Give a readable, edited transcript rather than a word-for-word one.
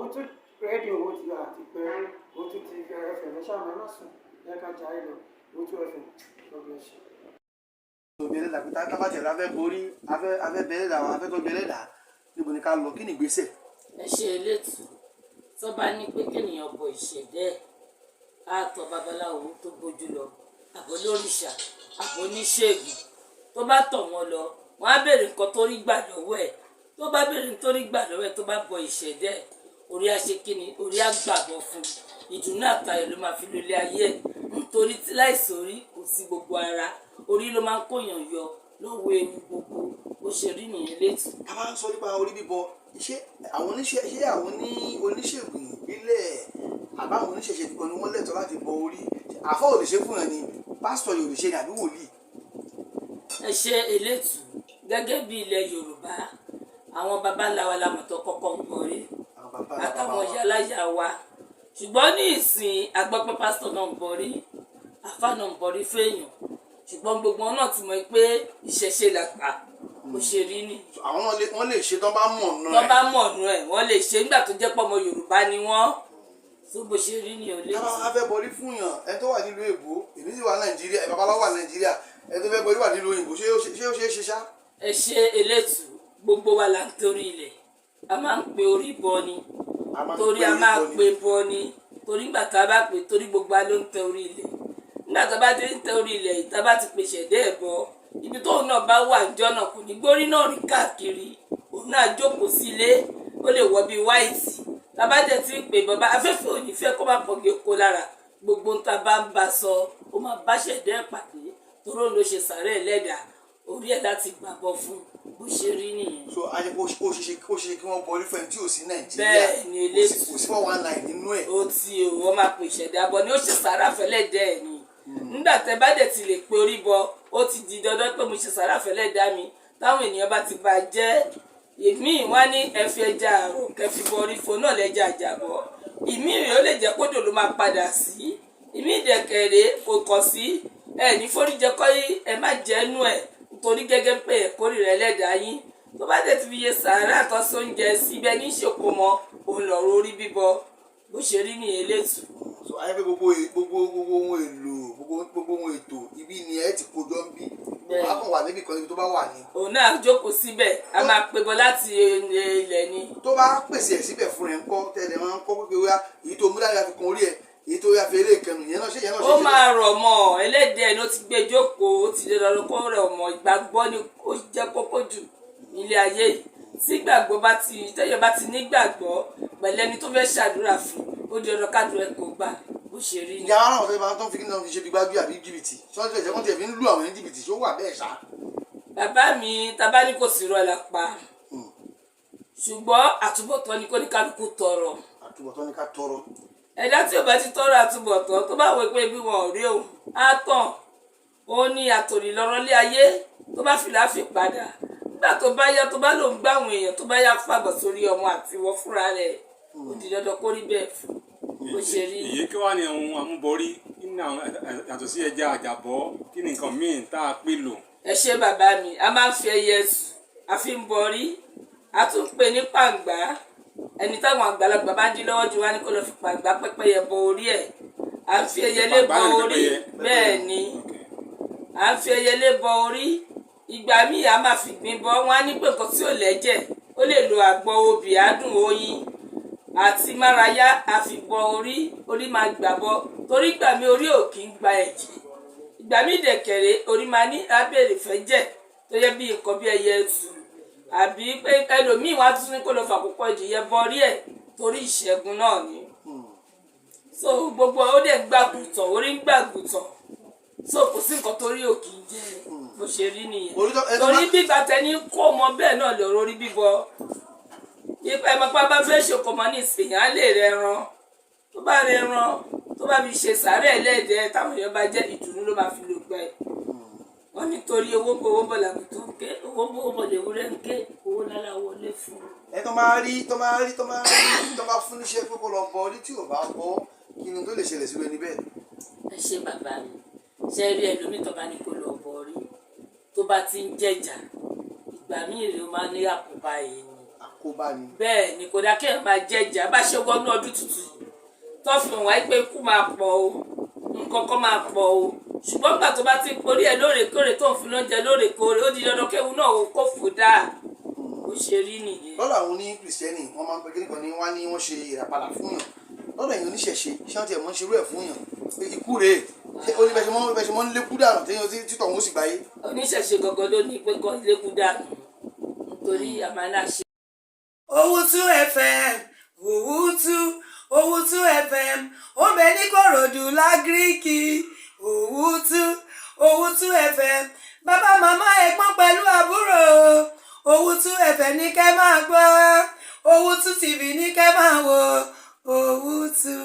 òun tún rédíò owó ti yọ àti pé òun tún ti ẹfẹ̀ lẹ́sàmọ́ ẹ má sùn ẹ ká jà ẹ lọ òun tún ẹfẹ̀ lọ́gbọ̀n ẹ̀ṣẹ̀. obìnrin làbí tábàtì rẹ afẹ́ borí afẹ́ bẹ̀rẹ̀ dà afẹ́ tó bẹ̀rẹ̀ dà níbo ni ká lọ kí ni ìgbésẹ̀. ẹ ṣe elétù tó bá ní pé kéèyàn bọ ìṣẹ̀dẹ́ á tọ̀ babaláwo tó bójú lọ àbò lóríṣà àbò oníṣègùn tó bá tọ̀ wọ́n lọ wọ́n á béèrè nǹkan tó rí gbà lọ́wọ́ ẹ̀ tó bá béèrè nǹkan tó rí gbà lọ́wọ́ ẹ̀ tó bá bọ ìṣẹ̀dẹ́ orí aṣekínni orí àgbàbọ̀ fún ìdùnnú àtayọ̀ ló máa fi lólé ayé ẹ̀ nítorí tí láìsórí kò sí gbogbo ara orí ló máa ń kóyàn yọ lọ́wọ́ ewu gbogbo bó ṣe rí nìyẹn létí. a máa ń sọ nípa orí bíbọ ṣé àwọn oníṣègùn ìbílẹ̀ àbáwọn oníṣẹ̀ṣẹ̀ nìkan ni wọ́n lẹ́tọ̀ọ́ láti bọ orí àfọ́ ò lè ṣe fún ẹ ni pásítọ̀ yóò lè ṣe ní àbí wòlíì. ẹ ṣe elétù gẹ́gẹ́ bí ilẹ̀ Yorùbá àwọn baba ńlá wa lámọ̀tọ́ kọ́kọ́ ń bọrí àtàwọn yálàyà wa ṣùgbọ́n ní ìsìn agbọ́pẹ́ pásítọ̀ náà ń bọrí àfà náà ń bọrí fẹ́yàn ṣùgbọ́n gbogbo náà ti mọ̀ pé ìṣẹ̀ṣe làgbà kò ṣe rí ni. àwọn wọ́n lè ṣe tán bá mọ̀ nù ẹ̀. tán bá mọ̀ nù ẹ̀ wọ́n lè ṣe nígbà tó jẹ́ pọ̀ ọmọ Yorùbá ni wọ́n tó bó ṣe rí ni ò lè. káwọn afẹ́ bọrí fún yàn ẹ tó wà nílùú èbó èmi sì wà Nàìjíríà ẹ babaláwo wà Nàìjíríà ẹ tó fẹ́ bọrí wà nílùú òyìnbó ṣé ó ṣe é ṣe ṣá. ẹ ṣe elétù gbogbo wa là ń torí ilẹ̀ a máa ń pe orí bọ ni torí a máa pe bọ ni torí nígbà tá a bá pè torí gbogbo wa ló ń tẹ orí ilẹ̀ nígbà tá a bá ti ń tẹ orí ilẹ̀ yìí tá a bá ti pèsè ẹ̀dẹ́ ẹ̀ bọ ibi tóun náà bá wà níjọ́ náà kò ní gbórí náà rí káàkiri òun náà jókòó sí ilé ó lè wọ bíi wáìtì tá a bá jẹ ti ń pè bàbá afẹ́fẹ́ ò ní fẹ́ kó má pọ̀gì oko lára gbogbo ń ta bá ń ba sọ ó máa bá ṣẹ̀dẹ́ ẹ̀ pàdé toró ló ṣe sàárẹ̀ ẹlẹ́dàá orí ẹ̀ láti gbàgbọ́ fún bó ṣe rí nìyẹn. so ayé kó ṣe kí wọ́n bọrí fún ẹni tí ò sí Nàìjíríà bẹ́ẹ̀ ni eléyìí kò sí 419 nínú ẹ̀. ó ti o wọ́n máa pè ṣẹ̀dá bọ ni ó ṣe sàárà fẹ́lẹ́ dẹ́ ẹ̀ ni nígbà tẹ́ bá dẹ̀ ti lè pe orí bọ ó ti di dandan pé mo ṣe sàárà fẹ́lẹ́ dá mi táwọn ènìyàn bá ti bá jẹ́ ìmíì wá ní ẹfi ẹja àrò kẹfì bọ orí fo náà lẹ́jà àjàbọ̀ ìmíì rẹ̀ ó lè jẹ́ kódò ló máa padà sí ìmíì dẹ̀kẹ̀rẹ̀ kò kọ̀ sí ẹ̀ ní foríjẹ kọ́ ẹ má jẹ́nu ẹ̀ nítorí gẹ́gẹ́ pé ẹ̀kórì rẹ̀ lẹ́dàá yín tó bá dẹ̀ ti fi yẹ sàárà tó sóúnjẹ síbẹ̀ ní ìṣòkò mọ́ òun lọ̀rọ̀ orí bíbọ bó ṣe rí ní elétù. so ayé pé gbogbo ohun èlò gbogbo ohun ètò ibi ni ẹ ti kójọ ń bí wàá kàn wà níbi kan níbi tó bá wà ní. òun náà jókòó síbẹ̀ a máa pe bọ láti ilẹ̀ ni. tó bá pèsè ẹ̀ síbẹ̀ fún ẹ̀ ń kọ́ tẹ̀lé máa ń kọ́ pé wíwá èyí tó múlá yàtọ̀ kan orí ẹ̀ èyí tó yà fi eré ìkẹnu yẹn náà ṣe yẹn náà ṣe. ó máa rọ̀ mọ́ ẹlẹ́dẹ̀ẹ́ ló ti gbé jókòó ó ti lè lọ́ọ́ kó rẹ̀ mọ́ ìgbàgbọ́ ni ó jẹ́ kókó jù nílé ayé yìí tí gbàgbọ́ bá ti tẹ́yọ̀ bá ti nígbàgbọ́ pẹ̀lú ẹni tó fẹ́ ṣàdúrà fún ó di ọ̀dọ̀ kádùn ẹ̀ kó gbà bó ṣe rí ni. ìyá ara ọ̀fẹ́ máa tó ń fi kí náà fi ṣe bí gbájú àbí jìbìtì tí wọ́n ti fẹ́ wọ́n ti fi ń lù àwọn ní jìbìtì ṣó wà bẹ́ẹ̀ ṣá. bàbá mi tabá ní kò sí rọlà pa ṣùgbọ́n àtúbọ̀tán ni kò ní kálukú tọrọ. àtúbọ̀tán ni ká tọrọ. ẹ̀dá tí ò bá ti tọrọ àtúbọ̀tán tó bá wọ pé bí wọn ò rí òun á tàn ó ní àtòrí lọ́rọ́ lé ayé tó bá fi láàfì padà nígbà tó bá yá tó bá lòún gbá àwọn èèyàn tó bá yá fàbọ̀ sórí ọmọ àti wọ́n fúnra rẹ̀ ó di dandan kó rí bẹ́ẹ̀ fún bó ṣe rí. èyí kí wàá ní ohun àmúborí kí ni àwọn yàtọ̀ sí ẹja àjàbọ́ kí ni nǹkan míì tá a pè lò. ẹ ṣe bàbá mi a máa ń fi ẹyẹ sùn a fi ń bọrí a tún pè ní pàǹgbá ẹni táwọn àgbàlagbà bá dín lọ́wọ́ ju wá ní kó lọ fi pàǹgbá pẹ́pẹ́yẹ bọ orí ẹ̀ à ń fi ẹyẹlé bọ orí bẹ́ẹ̀ ni à ń fi ẹyẹlé bọ orí ìgbà míì a máa fi gbìn bọ wọn á ní pé nǹkan tí ò lẹ́jẹ̀ ó lè lo àgbọn obì adùn oyin àti márayá àfìbọ orí máa gbà bọ torí ìgbà mi orí ò kì í gba ẹ̀jẹ̀ ìgbà mi dẹ̀kẹ̀rẹ̀ orí máa ní abẹ́rẹ́ fẹ́ jẹ̀ tó yẹ bí nǹkan bí ẹyẹ tù àbí pé ẹlòmíì wá tún ní kó lọ fàkókò ìdìyẹ bọrí ẹ̀ torí ìṣẹ́gun náà ni so gbogbo ó dẹ̀ gbàgùtàn orí ń gbàgùtàn so kò sí nǹkan torí ò kì í jẹ́ bó ṣe rí nìyẹn torí bíbá tẹni kó mọ bẹ́ẹ̀ náà lọ́rọ̀ orí bíbọ ipa ẹ̀mọ́pá bá fẹ́ ṣòkòmọ́ ní ìsìnyá lè rẹran tó bá rẹran tó bá fi ṣe sàárẹ̀ ẹlẹ́dẹ̀ẹ́ táwọn èèyàn bá jẹ́ ìdùnnú ló máa fi lò gbẹ wọn nítorí owó bọ̀ làgùtàn ń ké owó bọ̀ lèwúrẹ́ ń ké owó lára wọlé fún un. ẹ tó máa fún níṣẹ́ pé kó lọ bọ orí tí ò bá bọ kí ni tó lè ṣẹlẹ̀ sí ẹni bẹ́ẹ̀. ẹ ṣe bàbá mi ṣe rí ẹlòmíì tó bá ní kó lọ bọ orí tó bá ti ń jẹjà ìgbà míì rèé ó máa ní àkóbá yìí ni àkóbá ni. bẹ́ẹ̀ ni kò dá kéèyàn máa jẹjà bá ṣe wọnú ọdún tuntun tó fi hàn wáyé pé ikú máa pọ̀ o nǹkan kan máa pọ̀ o ṣùgbọ́n gbà tó bá ti porí ẹ̀ lóòrèkóòrè tó ń fún lóúnjẹ lóòrèkóòrè ó di dandan kéwu náà kó fò dáa ó ṣe rí nìyẹn. lọ́dọ̀ àwọn oní kìrìsìtẹ́nì wọ́n máa ń pe kíní kan ní wọ́n á ní wọ́n ṣe ìràpadà fún yàn lọ́dọ̀ èèyàn oníṣẹ̀ṣe ṣé wọ́n ti ẹ̀ mọ́ ṣerú ẹ̀ fún yàn pé ikú rèé ṣé ó ní bẹ́ẹ̀ ṣe mọ́ ń lékú dànù téèyàn títọ̀ wọn ó sì gbáyé. oníṣẹ̀ṣe gangan ló ní pé kọ́ lékú dànù nítorí àmàlà ṣe. Owutu FM Owutu FM ó bẹ ní Kòròdú lágíríkì Owutu FM bàbá màmá ẹ̀gbọ́n pẹ̀lú àbúrò Owutu FM ní kẹ́ máa gbọ́ Owutu TV ní kẹ́ máa wò Owutu.